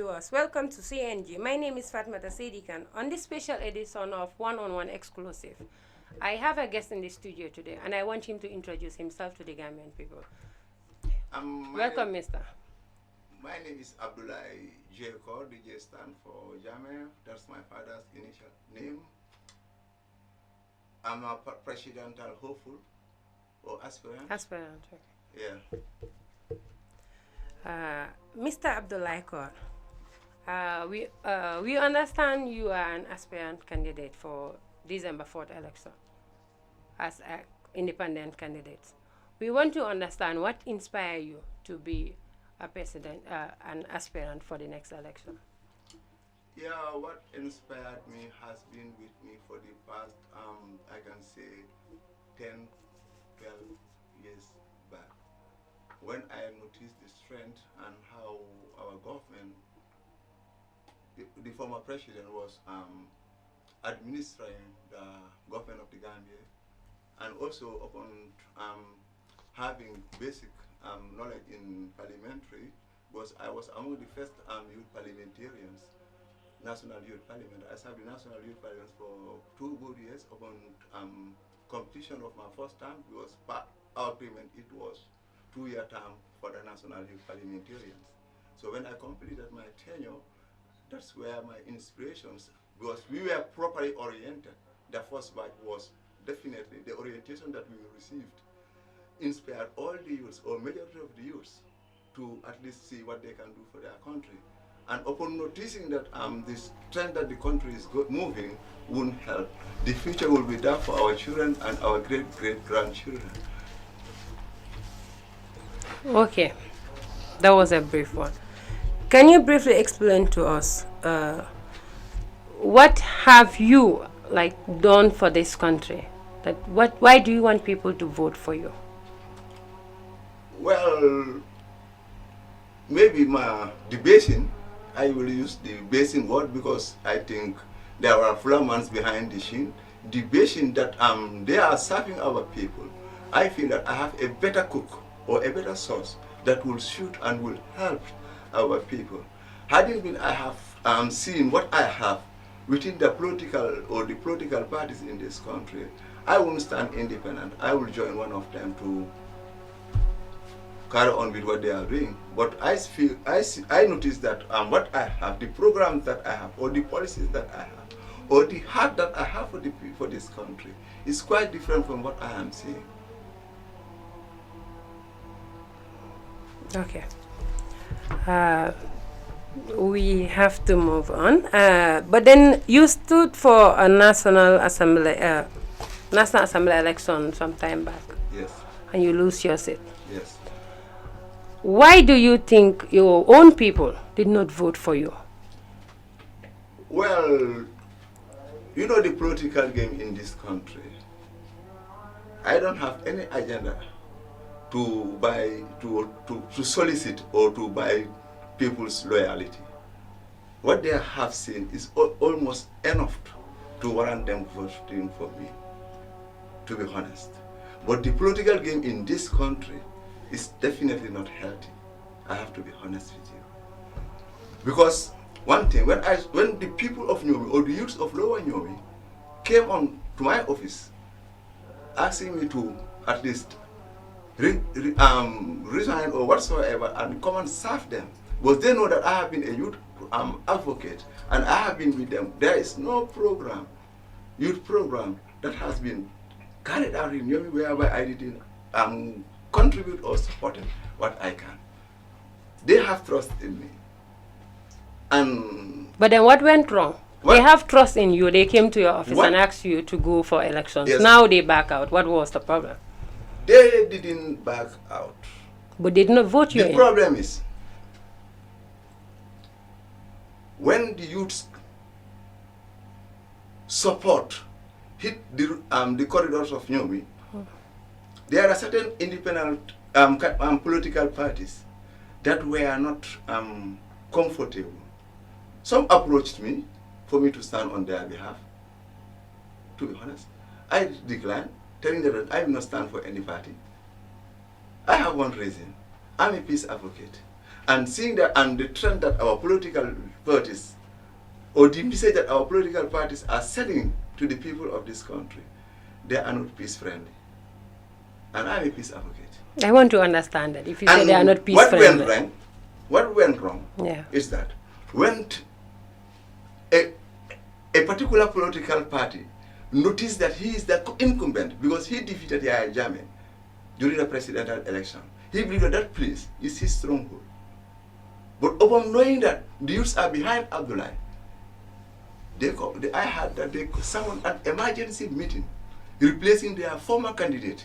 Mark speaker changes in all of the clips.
Speaker 1: viewers, welcome to CNG. My name is Fatmata Sedikan. On this special edition of One-on-One Exclusive, I have a guest in the studio today, and I want him to introduce himself to the Gambian people. Welcome, mister.
Speaker 2: My name is Abdoulie Corr. The J stand for Jame. That's my father's initial name. I'm a presidential hopeful or aspirant.
Speaker 1: Aspirant, okay.
Speaker 2: Yeah.
Speaker 1: Mr. Abdoulie Corr, we understand you are an aspirant candidate for December 4th election as an independent candidate. We want to understand what inspired you to be a president, an aspirant for the next election.
Speaker 2: Yeah, what inspired me has been with me for the past, I can say, 10, 12 years back. When I noticed the strength and how our government, the former president was administering the government of the Gambia, and also upon having basic knowledge in parliamentary, because I was among the first youth parliamentarians, National Youth Parliament. I served the National Youth Parliament for 2 good years upon completion of my first term, because our agreement it was 2-year term for the National Youth Parliamentarians. So when I completed my tenure, that's where my inspirations, because we were properly oriented. The first batch was definitely the orientation that we received inspired all the youths, or majority of the youths, to at least see what they can do for their country. And upon noticing that this trend that the country is moving won't help, the future will be there for our children and our great-great-grandchildren.
Speaker 1: Okay, that was a brief one. Can you briefly explain to us what have you done for this country? Why do you want people to vote for you?
Speaker 2: Well, maybe the basin, I will use the basin word because I think there are flamans behind the scene. The basin that they are serving our people, I feel that I have a better cook or a better sauce that will suit and will help our people. Hadn't been I have seen what I have within the political parties in this country, I won't stand independent. I will join one of them to carry on with what they are doing. But I notice that what I have, the programs that I have, or the policies that I have, or the heart that I have for this country is quite different from what I am seeing.
Speaker 1: Okay. We have to move on. But then you stood for a National Assembly election some time back.
Speaker 2: Yes.
Speaker 1: And you lose your seat.
Speaker 2: Yes.
Speaker 1: Why do you think your own people did not vote for you?
Speaker 2: Well, you know the political game in this country. I don't have any agenda to solicit or to buy people's loyalty. What they have seen is almost enough to warrant them voting for me, to be honest. But the political game in this country is definitely not healthy. I have to be honest with you. Because one thing, when the people of Nyomi or the youths of Lower Nyomi came on to my office asking me to at least resign or whatsoever and come and serve them, because they know that I have been a youth advocate and I have been with them. There is no program, youth program, that has been carried out in Nyomi whereby I didn't contribute or support what I can. They have trust in me.
Speaker 1: But then what went wrong?
Speaker 2: What?
Speaker 1: They have trust in you. They came to your office
Speaker 2: What?
Speaker 1: and asked you to go for elections.
Speaker 2: Yes.
Speaker 1: Now they back out. What was the problem?
Speaker 2: They didn't back out.
Speaker 1: But they did not vote you
Speaker 2: The
Speaker 1: in.
Speaker 2: problem is, when the youths support hit the corridors of Nyomi, there are certain independent political parties that were not comfortable. Some approached me for me to stand on their behalf. To be honest, I declined, telling them that I will not stand for any party. I have one reason. I'm a peace advocate. and seeing that and the trend that our political parties, or the message that our political parties are sending to the people of this country, they are not peace friendly. And I'm a peace advocate.
Speaker 1: I want to understand that. If you say they are not peace friendly.
Speaker 2: What went wrong is that when a particular political party noticed that he is the incumbent because he defeated Yahya Jammeh during the presidential election, he believed that place is his stronghold. But upon knowing that the youths are behind Abdoulie, I heard that they summoned an emergency meeting replacing their former candidate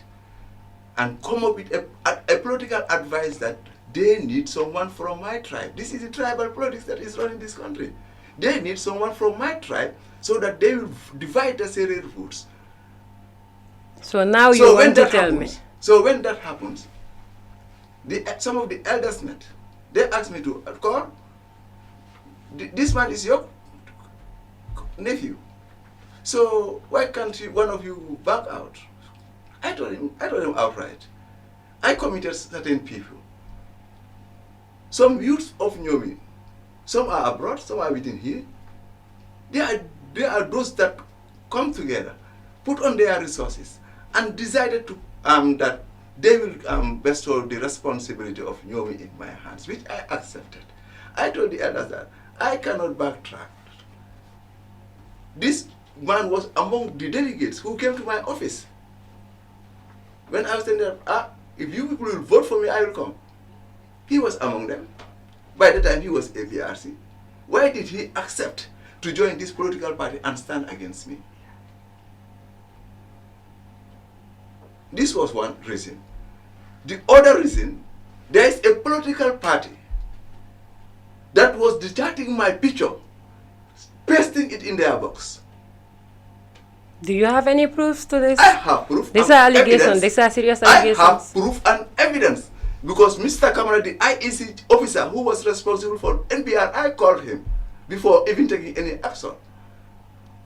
Speaker 2: and come up with a political advice that they need someone from my tribe. This is the tribal politics that is running this country. They need someone from my tribe so that they will divide the Serer votes.
Speaker 1: So now you want to tell me.
Speaker 2: So when that happens, some of the elders met. They asked me to, Corr, this man is your nephew. So why can't one of you back out? I told him outright. I committed certain people. Some youths of Nyomi, some are abroad, some are within here. They are those that come together, put on their resources, and decided to that they will bestow the responsibility of Nyomi in my hands, which I accepted. I told the elders that I cannot backtrack. This man was among the delegates who came to my office. When I was saying that, if you people will vote for me, I will come. He was among them. By the time he was APRC, why did he accept to join this political party and stand against me? This was one reason. The other reason, there is a political party that was detaching my picture, pasting it in their box.
Speaker 1: Do you have any proofs to this?
Speaker 2: I have proof.
Speaker 1: These are allegations. These are serious allegations.
Speaker 2: I have proof and evidence. Because Mr. Kamara, the IEC officer who was responsible for NPR, I called him before even taking any action.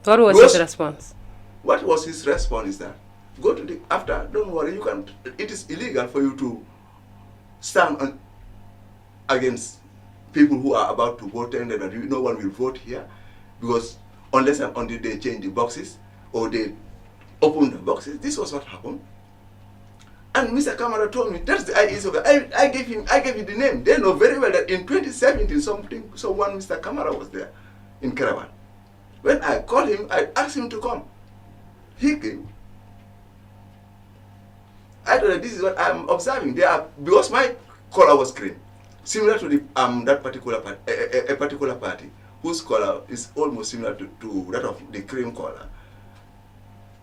Speaker 1: What was his response?
Speaker 2: What was his response is that, go to the, after, don't worry, you can, it is illegal for you to stand against people who are about to vote and that no one will vote here, because unless and until they change the boxes or they open the boxes. This was what happened. And Mr. Kamara told me, that's the IEC of it. I gave you the name. They know very well that in 2017, someone, Mr. Kamara was there in Caravan. When I called him, I asked him to come. He came. I told him, this is what I'm observing. They are, because my color was cream, similar to the, that particular party, a particular party whose color is almost similar to that of the cream color.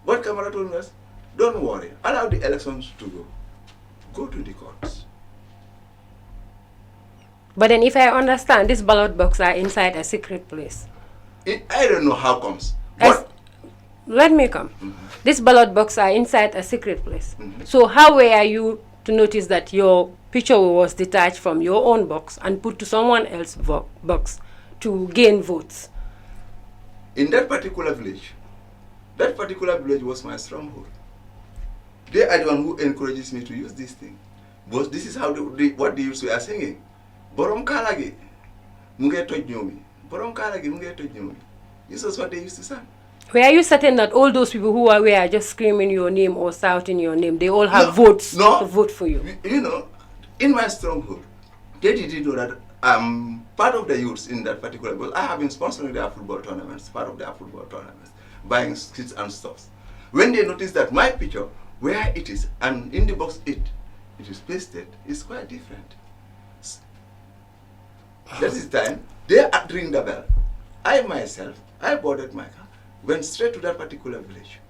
Speaker 2: What Kamara told us, don't worry, allow the elections to go. Go to the courts.
Speaker 1: But then if I understand, these ballot boxes are inside a secret place.
Speaker 2: I don't know how comes.
Speaker 1: Let me come. These ballot boxes are inside a secret place. So how were you to notice that your picture was detached from your own box and put to someone else's box to gain votes?
Speaker 2: In that particular village was my stronghold. They are the one who encourages me to use this thing. But this is how what they used to are singing. Borom kalagi, munge toj nyomi. Borom kalagi, munge toj nyomi. This is what they used to sing.
Speaker 1: Were you certain that all those people who were just screaming your name or shouting your name, they all have votes to vote for you?
Speaker 2: You know, in my stronghold, they didn't know that part of the youths in that particular, because I have been sponsoring their football tournaments, part of their football tournaments, buying kits and stuff. When they notice that my picture, where it is, and in the box it is pasted, is quite different. That is the time, they are ringing the bell. I myself, I boarded my car, went straight to that particular village,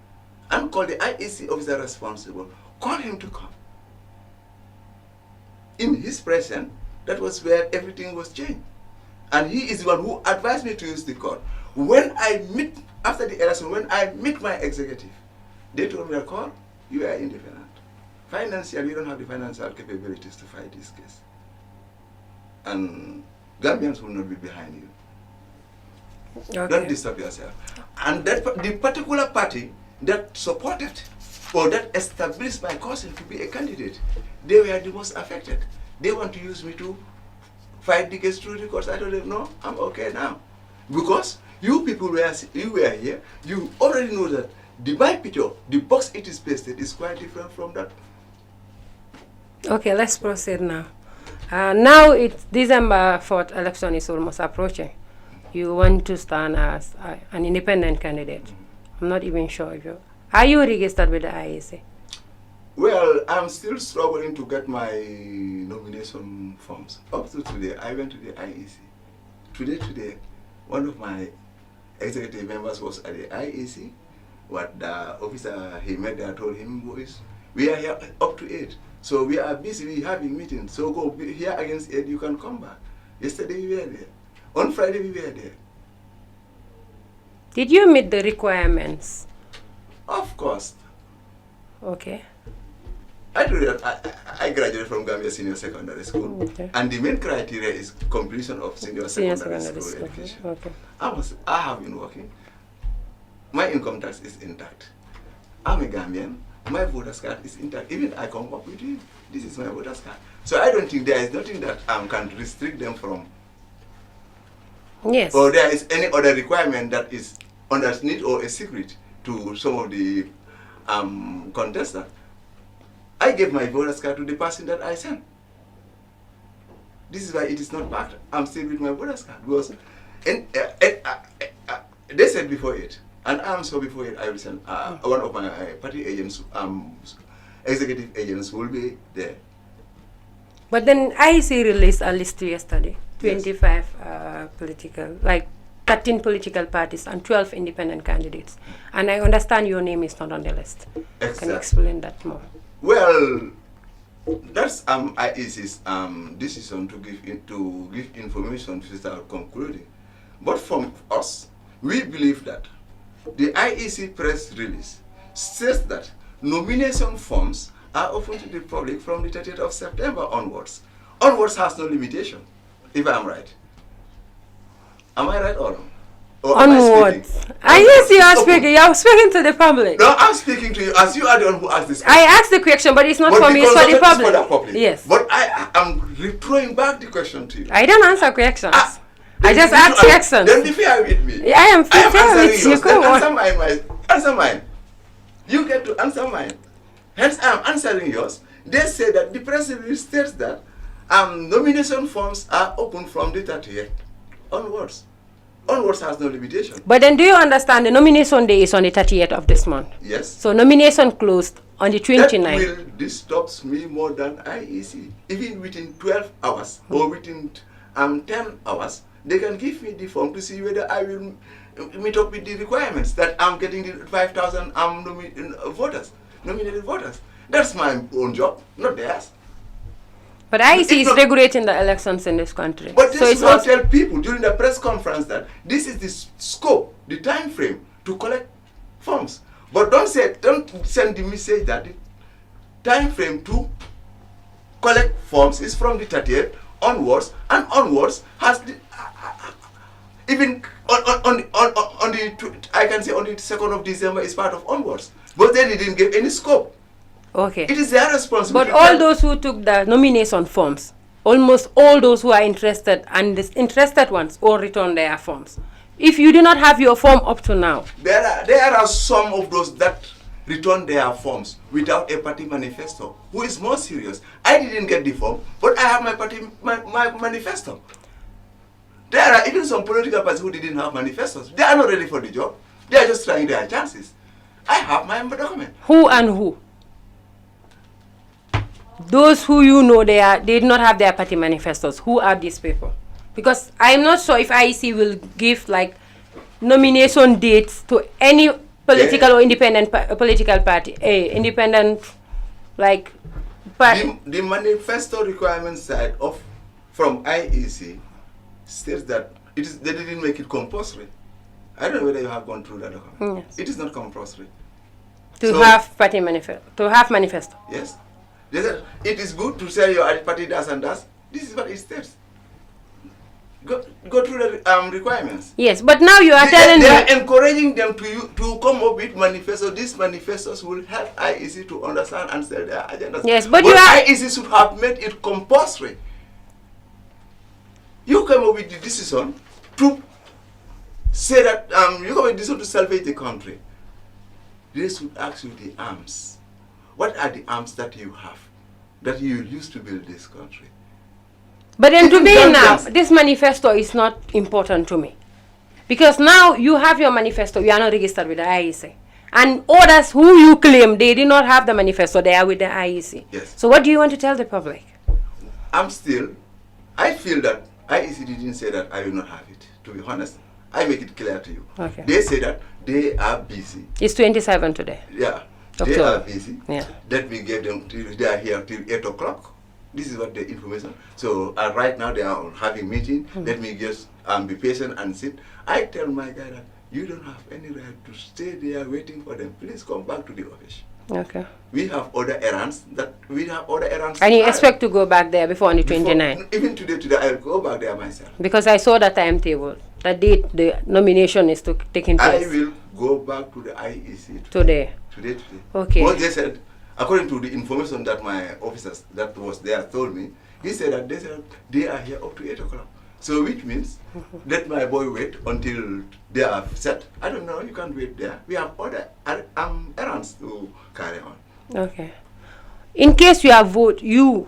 Speaker 2: and called the IEC officer responsible, called him to come. In his presence, that was where everything was changed. And he is the one who advised me to use the court. When I meet, after the election, when I meet my executive, they told me, Corr, you are independent. Financially, you don't have the financial capabilities to fight this case. And Gambians will not be behind you. Okay. Don't disturb yourself. And that the particular party that supported or that established my cousin to be a candidate, they were the most affected. They want to use me to 5 decades through the course. I told them, no, I'm okay now. Because you people were here, you already know that my picture, the box it is pasted is quite different from that.
Speaker 1: Okay, let's proceed now. Now it's December 4th election is almost approaching. You want to stand as an independent candidate. I'm not even sure if you... Are you registered with the IEC?
Speaker 2: Well, I'm still struggling to get my nomination forms. Up to today, I went to the IEC. Today, one of my executive members was at the IEC. What the officer he met there told him, boys, we are here up to 8. So we are busy having meetings. So go here against 8, you can come back. Yesterday we were there. On Friday we were there.
Speaker 1: Did you meet the requirements?
Speaker 2: Of course.
Speaker 1: Okay.
Speaker 2: I do that. I graduated from Gambia Senior Secondary School.
Speaker 1: Okay.
Speaker 2: And the main criteria is completion of senior secondary school education.
Speaker 1: Okay.
Speaker 2: I have been working. My income tax is intact. I'm a Gambian. My voter's card is intact. Even I come up with it. This is my voter's card. So I don't think there is nothing that can restrict them from.
Speaker 1: Yes.
Speaker 2: Or there is any other requirement that is underneath or a secret to some of the contestants. I gave my voter's card to the person that I sent. This is why it is not backed. I'm still with my voter's card because they said before it, and I'm so before it, I will send one of my party agents, executive agents will be there.
Speaker 1: But then IEC released a list yesterday, 25 political, like 13 political parties and 12 independent candidates. And I understand your name is not on the list.
Speaker 2: Exactly.
Speaker 1: Can you explain that more?
Speaker 2: Well, that's IEC's decision to give information to start concluding. But from us, we believe that the IEC press release says that nomination forms are open to the public from the 30th of September onwards. Onwards has no limitation, if I'm right. Am I right or wrong?
Speaker 1: Onwards. Yes, you are speaking. You're speaking to the public.
Speaker 2: No, I'm speaking to you as you are the one who asked this question.
Speaker 1: I asked the question, but it's not for me, it's for the public.
Speaker 2: For the public.
Speaker 1: Yes.
Speaker 2: But I am throwing back the question to you.
Speaker 1: I don't answer questions. I just ask questions.
Speaker 2: Don't be fair with me.
Speaker 1: I am fair with you.
Speaker 2: Come on. Answer mine. You get to answer mine. Hence, I am answering yours. They say that the press release states that nomination forms are open from the 30th onwards. Onwards has no limitation. But
Speaker 1: then do you understand the nomination day is on the 30th of this month?
Speaker 2: Yes.
Speaker 1: So nomination closed on the 29th.
Speaker 2: This stops me more than IEC. Even within 12 hours or within 10 hours, they can give me the form to see whether I will meet up with the requirements that I'm getting the 5,000 nominated voters. That's my own job, not theirs.
Speaker 1: But IEC is regulating the elections in this country.
Speaker 2: But this will tell people during the press conference that this is the scope, the time frame to collect forms. But don't send the message that the time frame to collect forms is from the 30th onwards, and onwards has the, even on the I can say on the 2nd of December is part of onwards. But they didn't give any scope.
Speaker 1: Okay.
Speaker 2: It is their responsibility.
Speaker 1: But all those who took the nomination forms, almost all those who are interested and the interested ones all return their forms. If you do not have your form up to now.
Speaker 2: There are some of those that return their forms without a party manifesto. Who is more serious? I didn't get the form, but I have my manifesto. There are even some political parties who didn't have manifestos. They are not ready for the job. They are just trying their chances. I have my document.
Speaker 1: Who and who? Those who you know they did not have their party manifestos. Who are these people? Because I'm not sure if IEC will give like nomination dates to any political or independent political party, independent like party.
Speaker 2: The manifesto requirement side of from IEC states that they didn't make it compulsory. I don't know whether you have gone through that document. Yes. It is not compulsory.
Speaker 1: To have party manifesto. To have manifesto.
Speaker 2: Yes. They said it is good to say your party does and does. This is what it states. Go through the requirements.
Speaker 1: Yes, but now you are telling me...
Speaker 2: They are encouraging them to come up with manifestos. These manifestos will help IEC to understand and sell their agendas.
Speaker 1: Yes, but
Speaker 2: IEC should have made it compulsory. You come up with the decision to say that you come with the decision to salvage the country. They should ask you the arms. What are the arms that you have that you use to build this country?
Speaker 1: But then to me now, this manifesto is not important to me. Because now you have your manifesto, you are not registered with the IEC. And others who you claim they did not have the manifesto, they are with the IEC.
Speaker 2: Yes.
Speaker 1: So what do you want to tell the public?
Speaker 2: I feel that IEC didn't say that I will not have it, to be honest. I make it clear to you.
Speaker 1: Okay.
Speaker 2: They say that they are busy.
Speaker 1: It's 27 today.
Speaker 2: Yeah.
Speaker 1: October.
Speaker 2: They are busy.
Speaker 1: Yeah.
Speaker 2: That we gave them, they are here till 8 o'clock. This is what the information. So right now they are having meeting. Let me just be patient and sit. I tell my guy that you don't have any right to stay there waiting for them. Please come back to the office.
Speaker 1: Okay.
Speaker 2: We have other errands
Speaker 1: And you expect to go back there before on the 29th?
Speaker 2: Even today, I'll go back there myself.
Speaker 1: Because I saw that timetable. That date, the nomination is taking place.
Speaker 2: I will go back to the IEC
Speaker 1: today.
Speaker 2: Today.
Speaker 1: Okay.
Speaker 2: What they said, according to the information that my officers that was there told me, he said that they are here up to 8 o'clock. So which means let my boy wait until they are set. I don't know, you can't wait there. We have other errands to carry on.
Speaker 1: Okay. In case you have you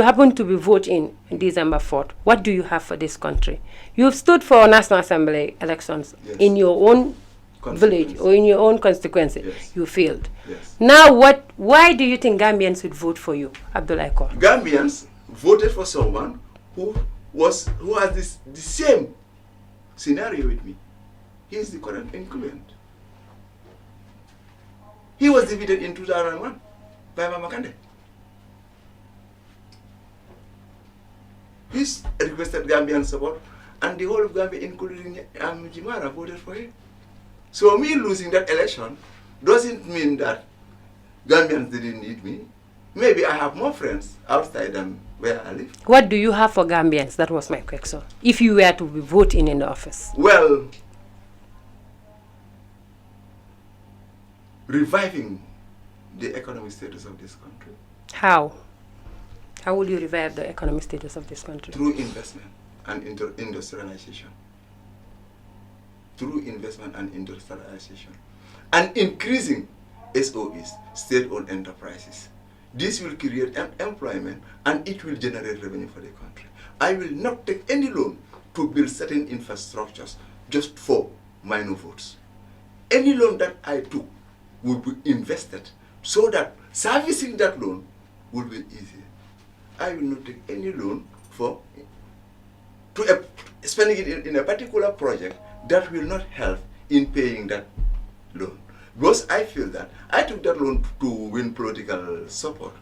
Speaker 1: happen to be voting in December 4th, what do you have for this country? You've stood for National Assembly elections in your own village or in your own constituency.
Speaker 2: Yes.
Speaker 1: You failed.
Speaker 2: Yes.
Speaker 1: Now why do you think Gambians would vote for you, Abdoulie Corr?
Speaker 2: Gambians voted for someone who has the same scenario with me. He is the current incumbent. He was defeated in 2001 by Mama Kande. He's requested Gambian support, and the whole of Gambia, including Jimara, voted for him. So me losing that election doesn't mean that Gambians didn't need me. Maybe I have more friends outside than where I live.
Speaker 1: What do you have for Gambians? That was my question. If you were to be voting in the office.
Speaker 2: Well, reviving the economic status of this country.
Speaker 1: How? How will you revive the economic status of this country?
Speaker 2: Through investment and industrialization. Through investment and industrialization. And increasing SOEs, state-owned enterprises. This will create employment and it will generate revenue for the country. I will not take any loan to build certain infrastructures just for minor votes. Any loan that I took will be invested so that servicing that loan will be easier. I will not take any loan spending it in a particular project that will not help in paying that loan. Because I feel that I took that loan to win political support.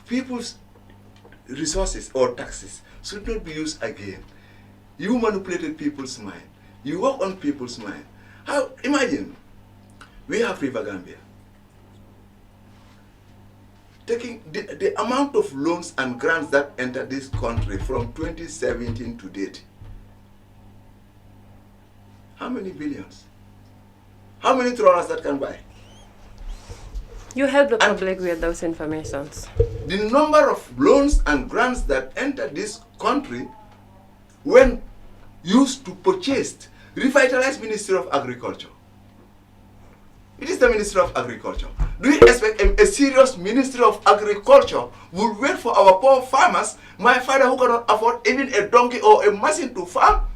Speaker 2: People's resources or taxes should not be used again. You manipulated people's mind. You work on people's mind. Imagine, we have River Gambia. Taking the amount of loans and grants that enter this country from 2017 to date. How many billions? How many trawlers that can buy?
Speaker 1: You help the public with those informations.
Speaker 2: The number of loans and grants that enter this country when used to purchase, revitalize Ministry of Agriculture. It is the Ministry of Agriculture. Do you expect a serious Ministry of Agriculture will wait for our poor farmers, my father who cannot afford even a donkey or a machine to farm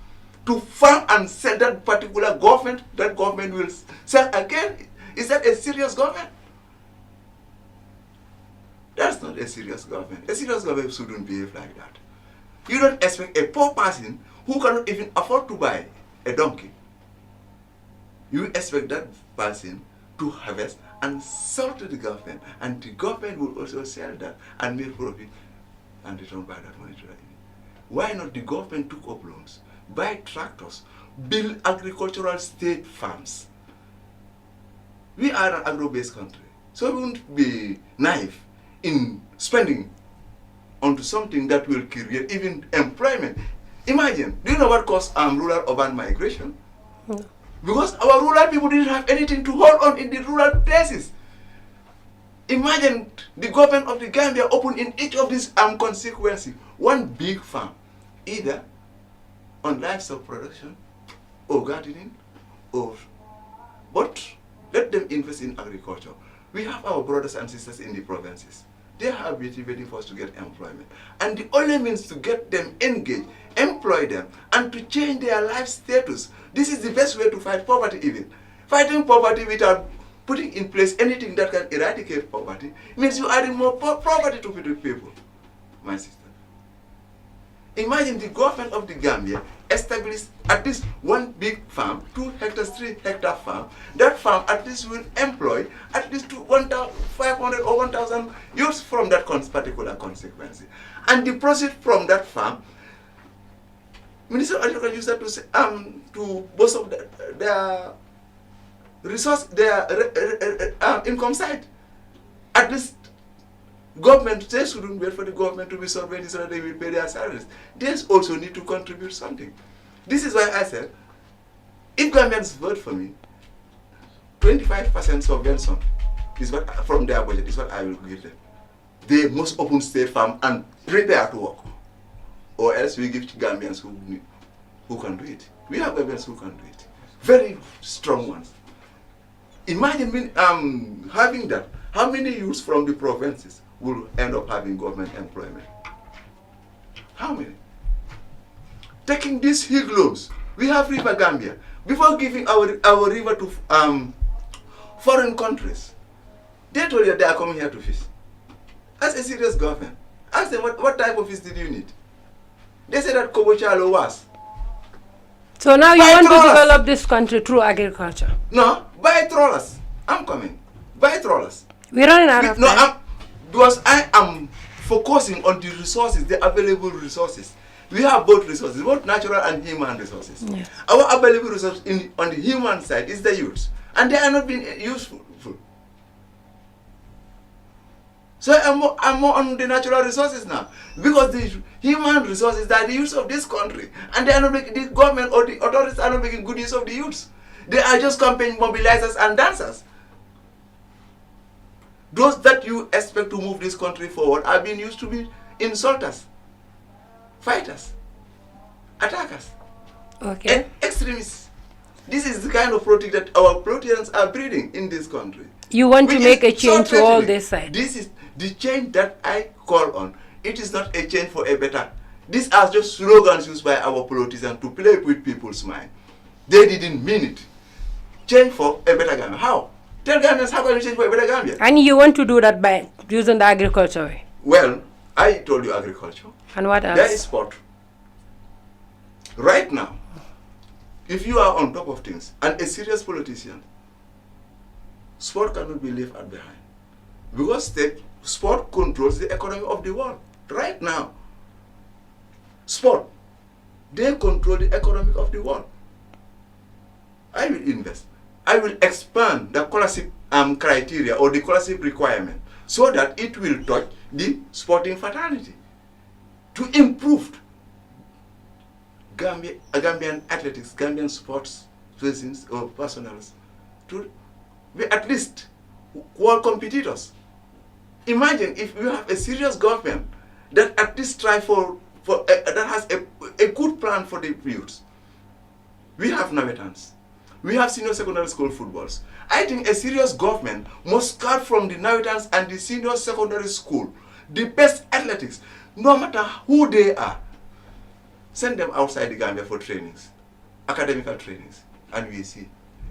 Speaker 2: and sell that particular government, that government will sell again? Is that a serious government? That's not a serious government. A serious government shouldn't behave like that. You don't expect a poor person who cannot even afford to buy a donkey. You expect that person to harvest and sell to the government, and the government will also sell that and make profit and return back that money to the enemy. Why not the government took up loans, buy tractors, build agricultural state farms? We are an agro-based country, so we won't be naive in spending onto something that will create even employment. Imagine, do you know what caused rural-urban migration? No. Because our rural people didn't have anything to hold on in the rural places. Imagine the government of the Gambia opened in each of these constituencies one big farm. either on livestock production or gardening, but let them invest in agriculture. We have our brothers and sisters in the provinces. They have been waiting for us to get employment. And the only means to get them engaged, employ them, and to change their life status. This is the best way to fight poverty even. Fighting poverty without putting in place anything that can eradicate poverty means you're adding more poverty to the people, my sister. Imagine the government of the Gambia established at least one big farm, 2 hectares, 3 hectare farm. That farm at least will employ at least 1,500 or 1,000 youths from that particular consequence. And the proceeds from that farm, Minister of Agriculture used that to boast of their resource, their income side. At least government, they shouldn't wait for the government to be solvent so that they will pay their salaries. They also need to contribute something. This is why I said, if Gambians vote for me, 25% subvention is what from their budget is what I will give them. They must open state farm and prepare to work, or else we give to Gambians who can do it. We have Gambians who can do it, very strong ones. Imagine having that. How many youths from the provinces will end up having government employment? How many? Taking these hill loans, we have River Gambia. Before giving our river to foreign countries, they told you they are coming here to fish. As a serious government, ask them what type of fish did you need? They said that Kobochalo was.
Speaker 1: So now you want to develop this country through agriculture?
Speaker 2: No, buy trawlers. I'm coming. Buy trawlers.
Speaker 1: We're running out of time.
Speaker 2: Because I am focusing on the resources, the available resources. We have both resources, both natural and human resources. Yes. Our available resource on the human side is the youth, and they are not being useful. So I'm more on the natural resources now, because the human resources are the use of this country, and they are not making, the government or the authorities are not making good use of the youths. They are just campaign mobilizers and dancers. Those that you expect to move this country forward are being used to be insulters, fighters, attackers,
Speaker 1: okay,
Speaker 2: extremists. This is the kind of politics that our politicians are breeding in this country.
Speaker 1: You want to make a change to all this side.
Speaker 2: This is the change that I call on. It is not a change for a better. These are just slogans used by our politicians to play with people's mind. They didn't mean it. Change for a better Gambia. How? Tell Gambians how can you change for a better Gambia?
Speaker 1: And you want to do that by using the agriculture way?
Speaker 2: Well, I told you agriculture.
Speaker 1: And what else?
Speaker 2: There is sport. Right now, if you are on top of things and a serious politician, sport cannot be left behind. Because sport controls the economy of the world. Right now, sport, they control the economy of the world. I will invest. I will expand the scholarship criteria or the scholarship requirement so that it will touch the sporting fraternity to improve Gambian athletics, Gambian sports persons or personals to be at least world competitors. Imagine if you have a serious government that at least try that has a good plan for the youths. We have Navetans. We have senior secondary school footballs. I think a serious government must start from the Navetans and the senior secondary school, the best athletics, no matter who they are. Send them outside the Gambia for trainings, academical trainings, and we see.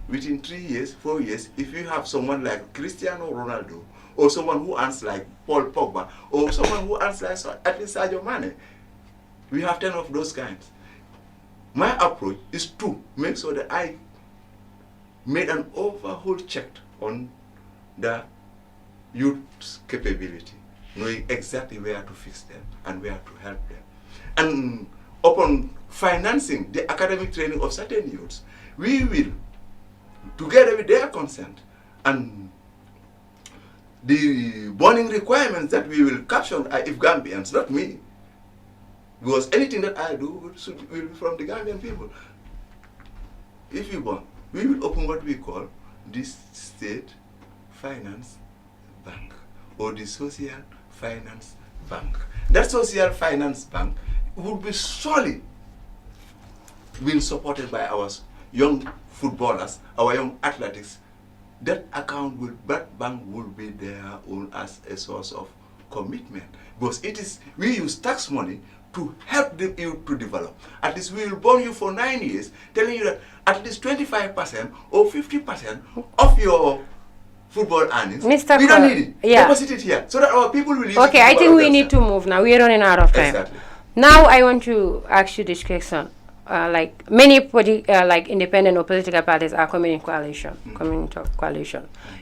Speaker 2: Within 3 years, 4 years, if you have someone like Cristiano Ronaldo, or someone who earns like Paul Pogba, or someone who earns like at least Sadio Mane, we have 10 of those kinds. My approach is to make sure that I made an overhaul check on the youth's capability, knowing exactly where to fix them and where to help them. And upon financing the academic training of certain youths, we will, together with their consent and the burning requirements that we will capture if Gambians, not me, because anything that I do will be from the Gambian people. If you want, we will open what we call this State Finance Bank or the Social Finance Bank. That Social Finance Bank would be solely being supported by our young footballers, our young athletics, that bank will be there as a source of commitment. Because we use tax money to help the youth to develop. At least we will bond you for 9 years, telling you that at least 25% or 50% of your football earnings,
Speaker 1: Mr.
Speaker 2: we don't need it.
Speaker 1: Yeah.
Speaker 2: Deposit it here so that our people will use it.
Speaker 1: Okay, I think we need to move now. We're running out of time.
Speaker 2: Exactly.
Speaker 1: Now I want to ask you this question. Like many like independent or political parties are coming in coalition.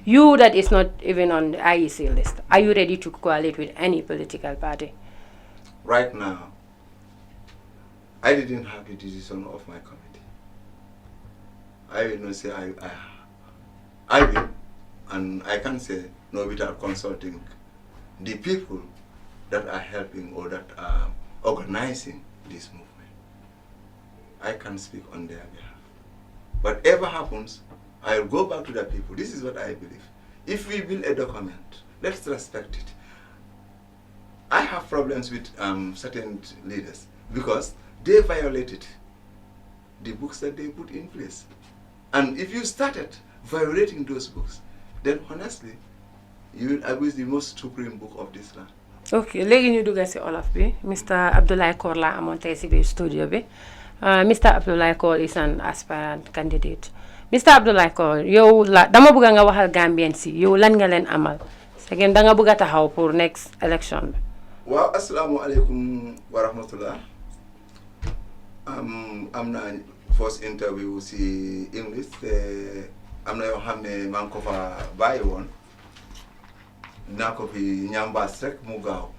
Speaker 1: You that is not even on the IEC list, are you ready to coalesce with any political party?
Speaker 2: Right now, I didn't have a decision of my committee. I will not say I will, and I can say no without consulting the people that are helping or that are organizing this movement. I can speak on their behalf. Whatever happens, I'll go back to the people. This is what I believe. If we build a document, let's respect it. I have problems with certain leaders because they violated the books that they put in place. And if you started violating those books, then honestly, you will abuse the most supreme book of this land.
Speaker 1: Okay, léegi ñu dugg ci Wolof bi. Mr. Abdoulie Corr la amoon tey ci biir studio bi. Mr. Abdoulie Corr is an aspirant candidate. Mr. Abdoulie Corr, yow la dama bëgg nga waxal Gambien si yow lan nga leen amal. Segem da nga bëgg taxaw pour next election bi.
Speaker 2: Waaw, assalamu alaikum wa rahmatullah. Am na first interview si English te am na yoo xam ne maa ngi ko fa bàyyi woon. Naa ko fi ñambaas rek mu gaaw.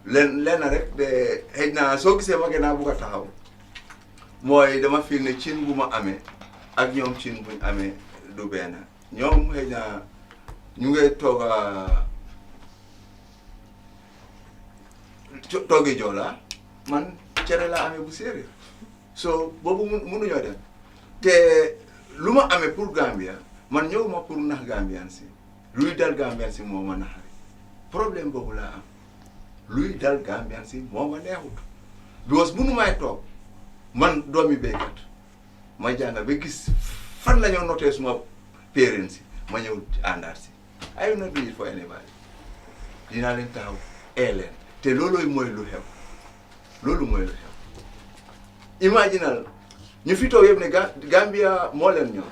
Speaker 2: Lenn rek de xëy na soo gisee ma gën a bëgg taxaw. Mooy dama fi ne cin bu ma amee ak ñoom cin buñ amee du benn ñoom xëy na ñu ngay toog a tooge joola man cere laa amee bu séeréer so boobu mënuñoo dem te lu ma amee pour Gambia man ñëwuma pour nax Gambian si luy dal Gambian si moo ma naxari problème boobu laa am luy dal Gambian si moo ma neexut because mënu may toog man doomi béykat ma jànga ba gis fan la ñoo notee suma parents si ma ñëw àndaat si I will not do it for anybody dinaa leen taxaw leen te loolooy mooy lu xew loolu mooy lu xew imaginal ñu fi toog yëpp ne Gambia moo leen ñëw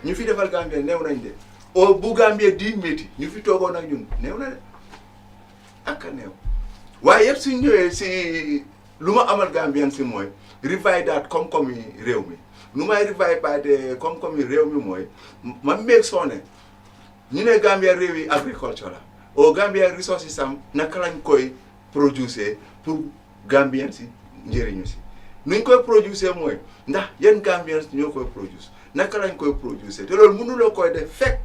Speaker 2: ñu fi defal Gambia néew nañ de o bu Gambia di métti ñu fi toogoon ak ñun néew na de ak a néew waaye yëpp suñ ñëwee si lu ma amal Gambian si mooy revive daat koom-koom yi réew mi nu may revive baate koom-koom yi réew mi mooy ma meeg soo ne ñu ne Gambia réew yi agriculture la o Gambia resources sam naka lañ koy producer pour Gambian si njëriñu si nuñ koy producer mooy ndax yan Gambians ñoo koy produce naka lañ koy producer te loolu mënuloo koy def fekk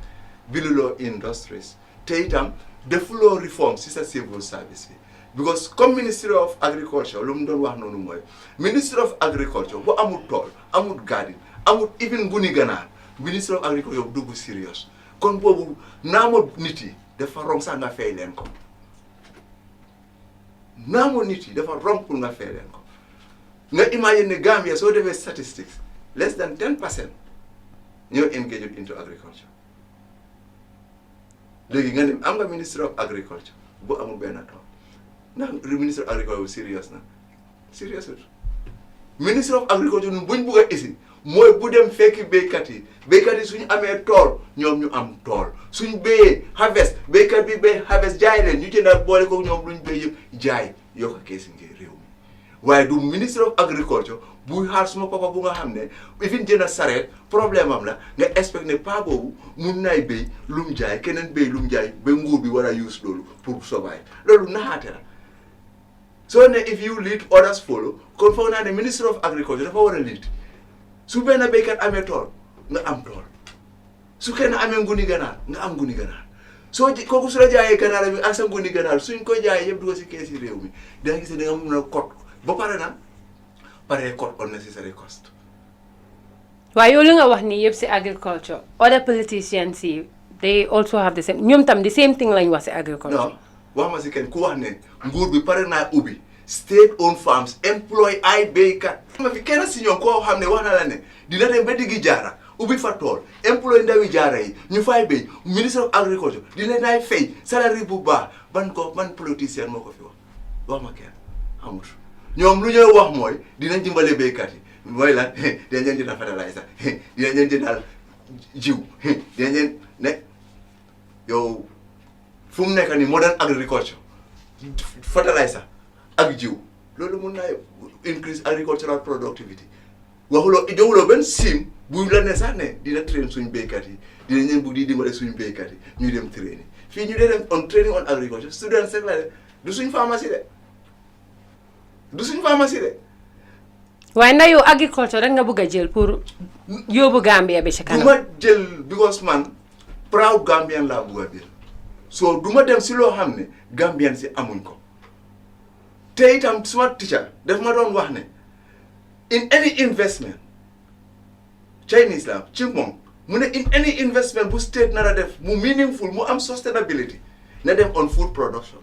Speaker 2: biluloo industries te itam defuloo reform si sa civil service bi because comme Ministry of Agriculture lu mu doon wax noonu mooy Ministry of Agriculture bu amul tool amul garden amul even nguni ganaar Ministry of Agriculture bu dugg serious kon boobu naamo nit yi dafa rong sax nga fay leen ko naamo nit yi dafa rong pour nga fay leen ko nga imagine ne Gambia soo defee statistics less than 10% ñoo engaged into agriculture léegi nga ne am nga Ministry of Agriculture bu amul benn tool ndax Ministry of Agriculture serious na serious Ministry of Agriculture ñun buñ bugg a isi mooy bu dem fekki béykat yi suñu amee tool ñoom ñu am tool suñ béyee harvest béykat bi béy harvest jaay leen ñu jëndaat boole ko ñoom luñ béy yëpp jaay yokk keesi ngir réew mi waaye du Ministry of Agriculture buy xaar suma papa bu nga xam ne ifin jënd sareet problème am la nga expect ne pas boobu mun naay béy lu mu jaay keneen béy lu mu jaay ba nguur bi war a use loolu pour sobaay loolu naxaate la soo ne if you lead others follow kon foog naa ne Ministry of Agriculture dafa war a lead su benn béykat amee tool nga am tool su kenn amee nguni ganaar nga am nguni ganaar soo kooku su la jaayee ganaar bi ak sa nguni ganaar suñ ko jaayee yëpp du ko si keesi réew mi da nga gis ne da nga mun a kot ba pare na pare kot unnecessary cost.
Speaker 1: waaye yow li nga wax nii yëpp si agriculture other politicians yi they also have the same thing lañ wax si agriculture.
Speaker 2: non wax ma si kenn ku wax ne nguur bi pare naa ubbi state-owned farms employ ay béykat. ma fi kenn si ñoom koo xam ne wax na la ne dina dem ba diggi jaara ubbi fa tool employ ndawi jaara yi ñu fay béy ministre of agriculture di leen ay fay salary bu baax ban politicien moo ko fi wax ma kenn amut ñoom lu ñuy wax mooy dinañ dimbale béykat yi mooy lan dinañ leen jëndal fertilizer dinañ leen jëndal jiw dinañ leen ne yow fu mu nekk nii modern agriculture fertilizer ak jiw loolu mun naa increase agricultural productivity joxuloo benn sim bu la ne sax ne dina train suñ béykat yi dinañ leen bugg di dimbale suñ béykat yi ñuy dem training fii ñu dee dem on training on agriculture students rek la de du suñ pharmacie de
Speaker 1: waaye ndax yow agriculture rek nga bëgg a jël pour yóbbu Gambia bi ci kanam.
Speaker 2: du ma jël because man proud Gambian laa bëgg a jël so du ma dem si loo xam ne Gambian si amuñ ko te itam suma teacher daf ma doon wax ne in any investment Chinese la ci moom mu ne in any investment bu state nar a def mu meaningful mu am sustainability na dem on food production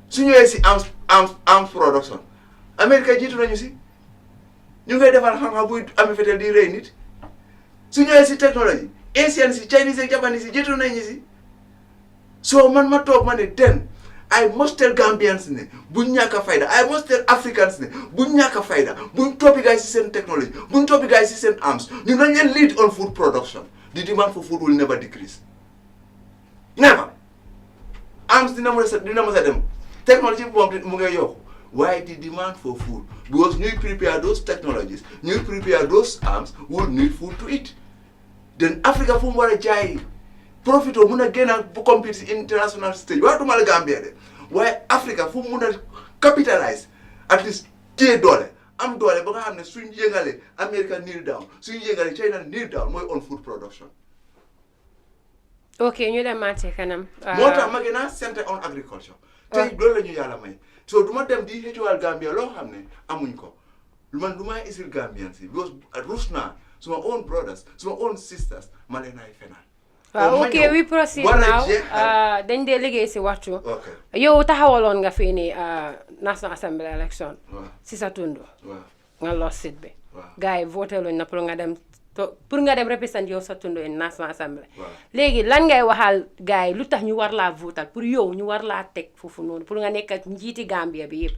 Speaker 2: su ñëwee si arms production Amérique jiitu nañu si ñu ngay defar xam-xam buy amee fetel di rey nit su ñëwee si technologie Asian si Chinese ak Japanese si jiitu nañu si so man ma toog ma ne den I must tell Gambians ne buñ ñàkk a fayda I must tell Africans ne buñ ñàkk a fayda buñ toppi gaay si seen technology buñ toppi gaay si seen arms ñu nañ leen lead on food production. The demand for food will never decrease. Never. Arms dina mës a dem technology moom mu ngay yokku. Why the demand for food? Because you prepare those technologies, you prepare those arms, will need food to eat. Then Africa fu mu war a jaay profit o mun a gën a bu compete international stage waaye duma la Gambia de waaye Africa fu mu mun a capitalize at least téye doole am doole ba nga xam ne suñ yëngale America kneel down suñ yëngale China kneel down mooy on food production.
Speaker 1: ok ñu dem màcce kanam.
Speaker 2: moo tax ma gën a centre on agriculture. tey loolu la ñu yàlla may. so du ma dem di xëccuwaal Gambia loo xam ne amuñ ko man du ma isil Gambian si because rus naa suma own brothers suma own sisters ma leen ay fenal.
Speaker 1: waaw ok we proceed now dañ dee liggéey si waxtu. yow taxawaloon nga fii nii National Assembly election. si sa tund. nga lost seat bi. gars yi voté luñ na pour nga dem represent yow sa tund in National Assembly. léegi lan ngay waxal gars yi lu tax ñu war laa votal pour yow ñu war laa teg foofu noonu pour nga nekk ak njiiti Gambia bi yëpp.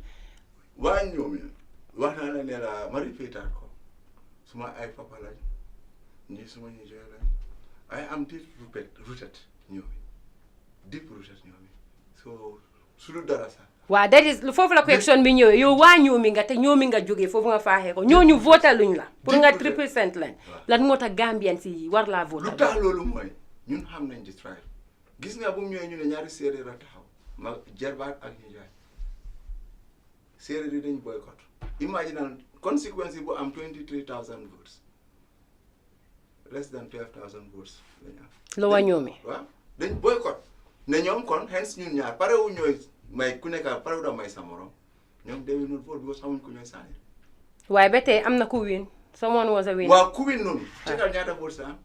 Speaker 2: waa ñoom wax naa la ne la ma répétaat ko suma ay papa lañ ñii suma ñu jox lañ I am deep rooted ñoom so su dul dara sax.
Speaker 1: waaw that is foofu la question bi ñëwee yow waa ñoomi nga te ñoomi nga jógee foofu nga faaxee ko ñooñu votal luñ la pour nga represent leen lan moo tax Gambian si war laa votal.
Speaker 2: lu tax loolu mooy ñun xam nañ di try gis nga bu mu ñëwee ñu ne ñaari séeréer a taxaw ma jarbaat ak ñu jaay séeréer yi dañ boycott imagine conséquence yi bu am 23,000 votes less than 12,000 votes la ñu am.
Speaker 1: lu waa ñoomi.
Speaker 2: waaw dañ boycott ne ñoom kon hence ñun ñaar pare wu ñooy may ku nekk pare wu da may sa morom ñoom they will not vote because xamuñ ko ñooy sànni.
Speaker 1: waaye ba tey am na ku win someone was a winner.
Speaker 2: waaw ku win noonu. tegal ñaata votes am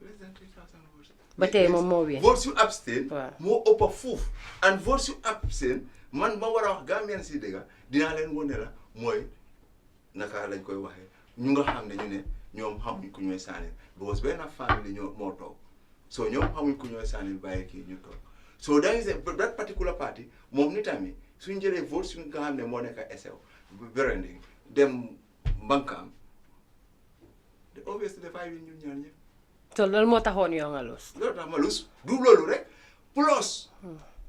Speaker 2: less than 3,000 votes.
Speaker 1: ba tey moom moo win.
Speaker 2: votes yu abstain. moo ëpp fuuf and votes yu abstain man ma war a wax Gambian si dëgg dinaa leen wone la mooy naka lañ koy waxee ñu nga xam ne ñu ne ñoom xamuñ ku ñooy sànni because benn famille ñoo moo toog so ñoom xamuñ ku ñooy sànni bàyyi kii ñu toog so that particular party moom ni tamit suñ jëlee vote suñ nga xam ne moo nekk SEO berending dem mbankam obviously dafay win ñun ñaar ñëpp.
Speaker 1: so loolu moo taxoon yow nga lus.
Speaker 2: loolu tax ma lus du loolu rek plus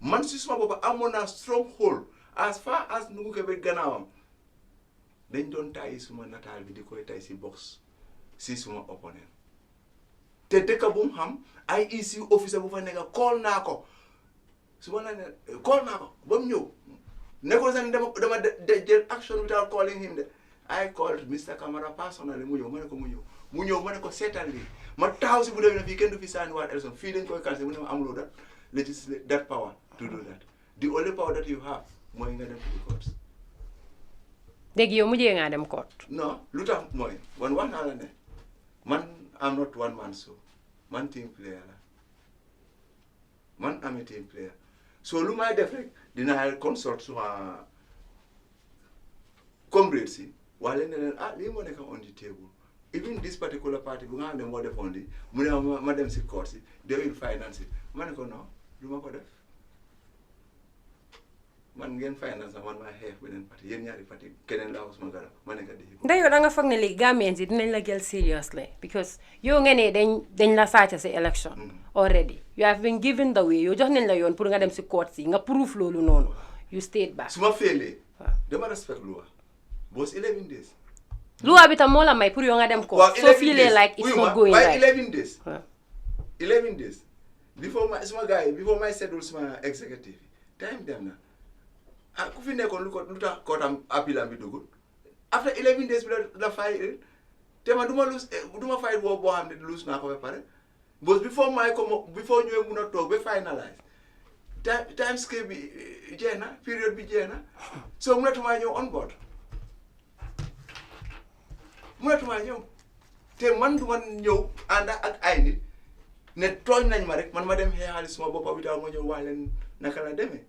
Speaker 2: man si suma bopp amoon naa stronghold as far as nu ko ba gannaawam dañ doon tayi suma nataal bi di koy tay si box si suma opponent te dëkk bu mu xam IEC officer bu fa nekk call naa ko su ma la ne call naa ko ba mu ñëw nekkul sax dama jël action without calling him de I called Mr. Camara personally mu ñëw ma ne ko mu ñëw ma ne ko seetal lii ma taxaw si bu demee ne fii kenn du fi sànni waat élection fii dañ koy cancel mu ne ma amuloo that legislate that power to do that the only power that you have mooy nga dem to the courts.
Speaker 1: léegi yow mujjee ngaa dem court.
Speaker 2: non lu tax mooy man wax naa la ne man am not one man show man team player la man am a team player so lu may def rek dinaa consult suma comrades yi wax leen ne leen lii moo nekk on the table even this particular party bu nga xam ne moo defoon lii mu ne ma dem si court si they will finance it ma ne ko non du ma ko def man ngeen finance man maa xeex beneen parti yéen ñaari parti keneen laa suma garab ma nekk di
Speaker 1: ndax yow da nga foog ne léegi Gambians yi dinañ la jël seriously because yow nga ne dañ la sàcc si election already you have been given the way yow jox nañ la yoon pour nga dem si court si nga proof loolu noonu you stayed back
Speaker 2: su ma féelee dama respect loi boos 11 days
Speaker 1: loi bi tam moo la may pour yow nga dem court soo feelee like it's not going right
Speaker 2: 11 days 11 days before my suma gars yi before my schedule suma executive time dem na ku fi nekkoon lu tax kootam appeal bi dugul after 11 days bi la fay te man du ma fay boo xam ne lose naa ko ba pare but before ñëwee mun a toog ba finalize timescale bi jeex na période bi jeex na so mënatumaa ñëw on board mënatumaa ñëw te man du man ñëw ànd ak ay nit ne tooñ nañ ma rek man ma dem xeexali suma boppa bi daal ma ñëw wax leen naka la demee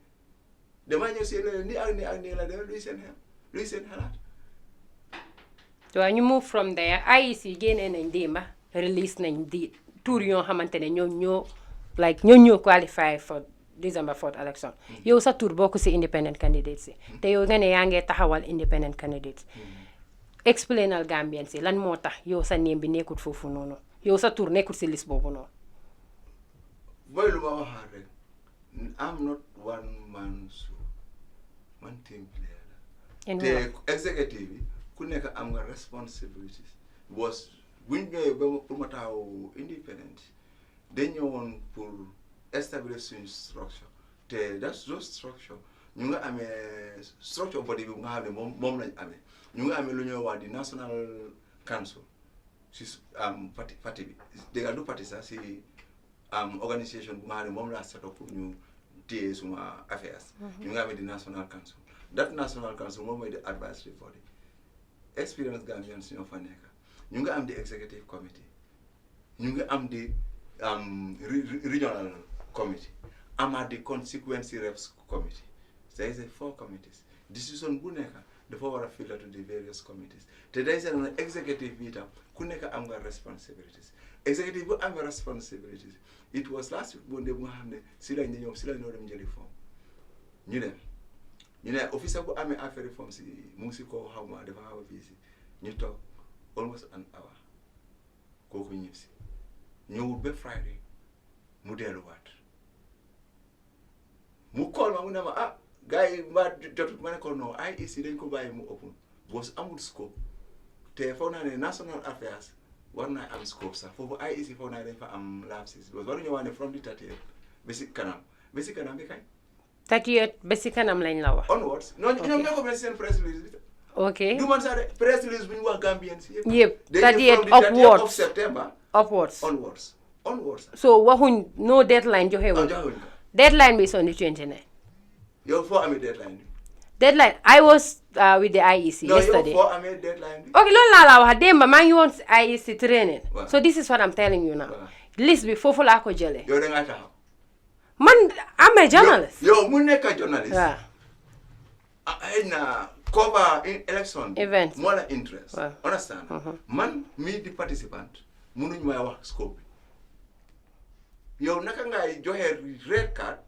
Speaker 2: damaa ñëw seen leen nii ak nii la demee luy seen xalaat
Speaker 1: waaw ñu move from there IEC génnee nañ démba release nañ di tour yoo xamante ne ñoo qualify for December 4th election yow sa tour bokk si independent candidates si te yow nga ne yaa ngee taxawal independent candidates explainal Gambians si lan moo tax yow sa néem bi nekkut foofu noonu yow sa tour nekkut si liste boobu noonu
Speaker 2: booy lu ma waxaat rek I'm not one man show man team player la te executive yi ku nekk am nga responsibilities was buñ ñëwee ba pour ma taxaw independent dañ ñëwoon pour establish suñu structure te that's just structure ñu nga amee structure body bi nga xam ne moom lañ amee ñu nga amee lu ñuy wax di national council si parti bi dégg du parti sax si organisation bu nga xam ne moom laa set up pour ñu téye suma affairs ñu nga amee di national council that national council moom mooy di advisory body experience Gambians ñoo fa nekk ñu nga am di executive committee ñu nga am di regional committee amaat di constituency reps committee there is 4 committees decision bu nekk dafa war a filter to the various committees te day seen na executive bi itam ku nekk am nga responsibilities executive bu am nga responsibilities it was last week bonde bu nga xam ne si lañ ñoo dem jëli form ñu ne officer bu amee affaire form si mu ngi si ko xaw ma dafa xaw a fii si ñu toog almost an hour kooku ñëw si ñëwul ba Friday mu delluwaat mu call ma mu ne ma gars yi mbaa jotut ma ne ko non IEC dañ ko bàyyi mu open boos amul scope te foog naa ne national affairs war naa am scope sax foofu IEC foog naa dañ fa am lapses boos waruñu wax ne from the 30th ba si kanam bi kañ
Speaker 1: 30th ba si kanam lañ la wax
Speaker 2: onwards non ñoom ñoo ko mel seen press release bi
Speaker 1: ok
Speaker 2: du man sax de press release bu ñu wax Gambien si
Speaker 1: yëpp 30th
Speaker 2: upwards of September
Speaker 1: upwards
Speaker 2: onwards
Speaker 1: so waxuñ no deadline joxe wuñ deadline bi is on the 29
Speaker 2: yow foo amee deadline bi
Speaker 1: deadline I was with the IEC yesterday
Speaker 2: yow foo amee deadline bi
Speaker 1: ok loolu laa la wax démba maa ngi woon IEC training so this is what I'm telling you now list bi foofu laa ko jëlee
Speaker 2: yow da ngaa taxaw
Speaker 1: man am a journalist
Speaker 2: yow mu nekk journalist ay na cover election
Speaker 1: event
Speaker 2: moo la interest understand man mii di participant munuñ may wax scope bi yow naka ngay joxe red card